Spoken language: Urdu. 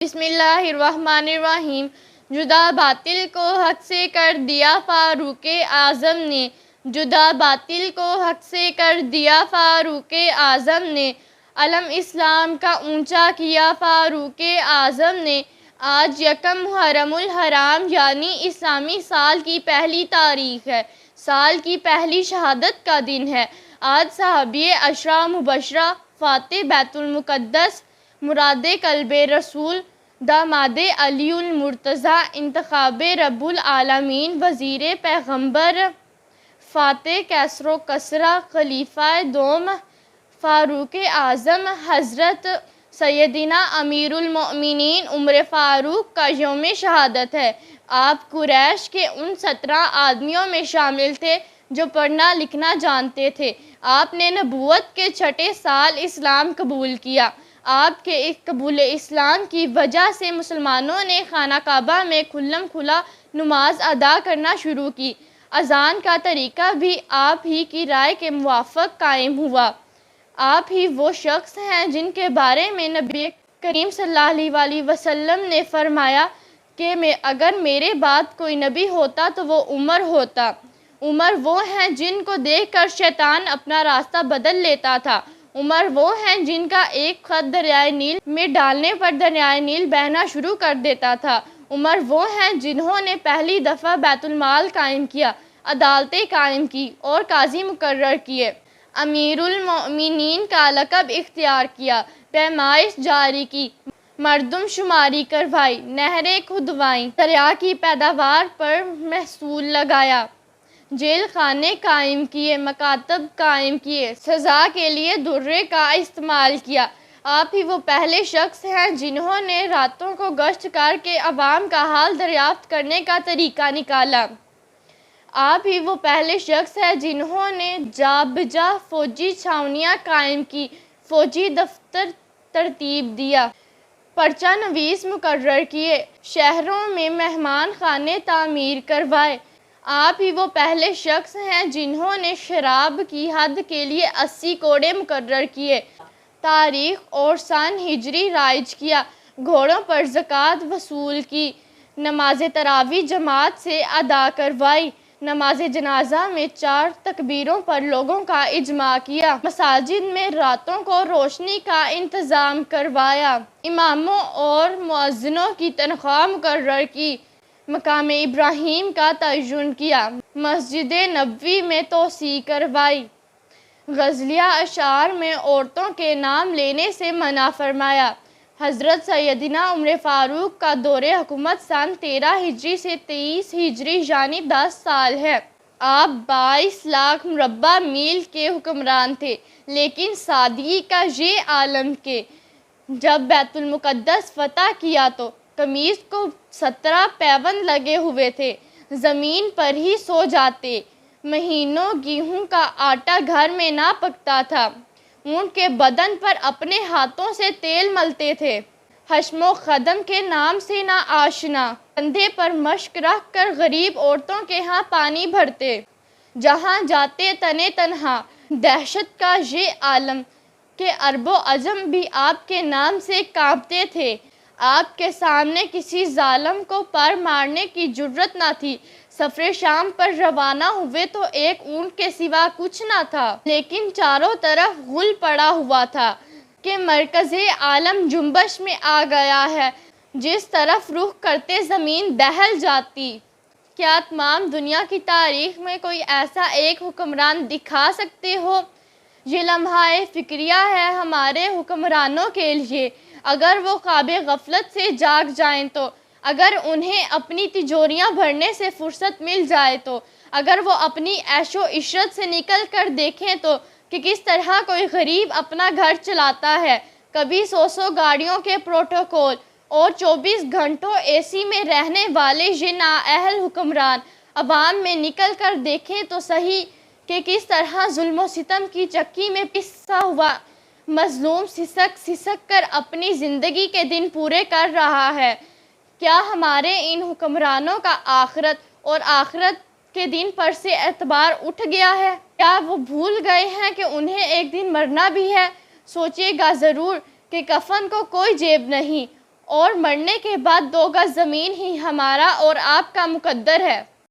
بسم اللہ الرحمن الرحیم۔ جدا باطل کو حق سے کر دیا فاروق اعظم نے، جدا باطل کو حق سے کر دیا فاروق اعظم نے، علم اسلام کا اونچا کیا فاروق اعظم نے۔ آج یکم محرم الحرام یعنی اسلامی سال کی پہلی تاریخ ہے، سال کی پہلی شہادت کا دن ہے۔ آج صحابی عشرہ مبشرہ، فاتح بیت المقدس، مراد قلب رسول، داماد علی المرتضیٰ، انتخاب رب العالمین، وزیر پیغمبر، فاتح کسر و کسرا، خلیفہ دوم فاروق اعظم، حضرت سیدنا امیر المؤمنین عمر فاروق کا یوم شہادت ہے۔ آپ قریش کے ان 17 آدمیوں میں شامل تھے جو پڑھنا لکھنا جانتے تھے۔ آپ نے نبوت کے 6 سال اسلام قبول کیا۔ آپ کے قبول اسلام کی وجہ سے مسلمانوں نے خانہ کعبہ میں کھلم کھلا نماز ادا کرنا شروع کی۔ اذان کا طریقہ بھی آپ ہی کی رائے کے موافق قائم ہوا۔ آپ ہی وہ شخص ہیں جن کے بارے میں نبی کریم صلی اللہ علیہ وسلم نے فرمایا کہ اگر میرے بعد کوئی نبی ہوتا تو وہ عمر ہوتا۔ عمر وہ ہیں جن کو دیکھ کر شیطان اپنا راستہ بدل لیتا تھا۔ عمر وہ ہیں جن کا ایک خط دریائے نیل میں ڈالنے پر دریائے نیل بہنا شروع کر دیتا تھا۔ عمر وہ ہیں جنہوں نے پہلی دفعہ بیت المال قائم کیا، عدالتیں قائم کی اور قاضی مقرر کیے، امیر المؤمنین کا لقب اختیار کیا، پیمائش جاری کی، مردم شماری کروائی، نہریں کھدوائیں، دریا کی پیداوار پر محصول لگایا، جیل خانے قائم کیے، مکاتب قائم کیے، سزا کے لیے درے کا استعمال کیا۔ آپ ہی وہ پہلے شخص ہیں جنہوں نے راتوں کو گشت کر کے عوام کا حال دریافت کرنے کا طریقہ نکالا۔ آپ ہی وہ پہلے شخص ہیں جنہوں نے جا بجا فوجی چھاؤنیاں قائم کی، فوجی دفتر ترتیب دیا، پرچہ نویس مقرر کیے، شہروں میں مہمان خانے تعمیر کروائے۔ آپ ہی وہ پہلے شخص ہیں جنہوں نے شراب کی حد کے لیے 80 کوڑے مقرر کیے، تاریخ اور سن ہجری رائج کیا، گھوڑوں پر زکوٰۃ وصول کی، نماز تراویح جماعت سے ادا کروائی، نماز جنازہ میں 4 تکبیروں پر لوگوں کا اجماع کیا، مساجد میں راتوں کو روشنی کا انتظام کروایا، اماموں اور مؤذنوں کی تنخواہ مقرر کی، مقام ابراہیم کا تعین کیا، مسجد نبوی میں توسیع کروائی، غزلیہ اشعار میں عورتوں کے نام لینے سے منع فرمایا۔ حضرت سیدنا عمر فاروق کا دور حکومت سن 13 ہجری سے 23 ہجری یعنی 10 سال ہے۔ آپ 22 لاکھ مربع میل کے حکمران تھے، لیکن سادگی کا یہ عالم کہ جب بیت المقدس فتح کیا تو قمیص کو 17 پیوند لگے ہوئے تھے، زمین پر ہی سو جاتے، مہینوں گیہوں کا آٹا گھر میں نہ پکتا تھا، اونٹ کے بدن پر اپنے ہاتھوں سے تیل ملتے تھے، حشم و خدم کے نام سے نہ آشنا، کندھے پر مشک رکھ کر غریب عورتوں کے ہاں پانی بھرتے، جہاں جاتے تنے تنہا۔ دہشت کا یہ عالم کہ عرب و عجم بھی آپ کے نام سے کانپتے تھے۔ آپ کے سامنے کسی ظالم کو پر مارنے کی جرأت نہ تھی۔ سفر شام پر روانہ ہوئے تو ایک اونٹ کے سوا کچھ نہ تھا، لیکن چاروں طرف غل پڑا ہوا تھا کہ مرکز عالم جنبش میں آ گیا ہے، جس طرف رخ کرتے زمین دہل جاتی۔ کیا تمام دنیا کی تاریخ میں کوئی ایسا ایک حکمران دکھا سکتے ہو؟ یہ لمحہ فکریہ ہے ہمارے حکمرانوں کے لیے۔ اگر وہ خواب غفلت سے جاگ جائیں تو، اگر انہیں اپنی تجوریاں بھرنے سے فرصت مل جائے تو، اگر وہ اپنی عیش و عشرت سے نکل کر دیکھیں تو کہ کس طرح کوئی غریب اپنا گھر چلاتا ہے، کبھی 100 گاڑیوں کے پروٹوکول اور 24 گھنٹوں اے سی میں رہنے والے یہ نااہل حکمران عوام میں نکل کر دیکھیں تو صحیح کہ کس طرح ظلم و ستم کی چکی میں پسا ہوا مظلوم سسک سسک کر اپنی زندگی کے دن پورے کر رہا ہے۔ کیا ہمارے ان حکمرانوں کا آخرت اور آخرت کے دن پر سے اعتبار اٹھ گیا ہے؟ کیا وہ بھول گئے ہیں کہ انہیں ایک دن مرنا بھی ہے؟ سوچیے گا ضرور کہ کفن کو کوئی جیب نہیں اور مرنے کے بعد 2 گز زمین ہی ہمارا اور آپ کا مقدر ہے۔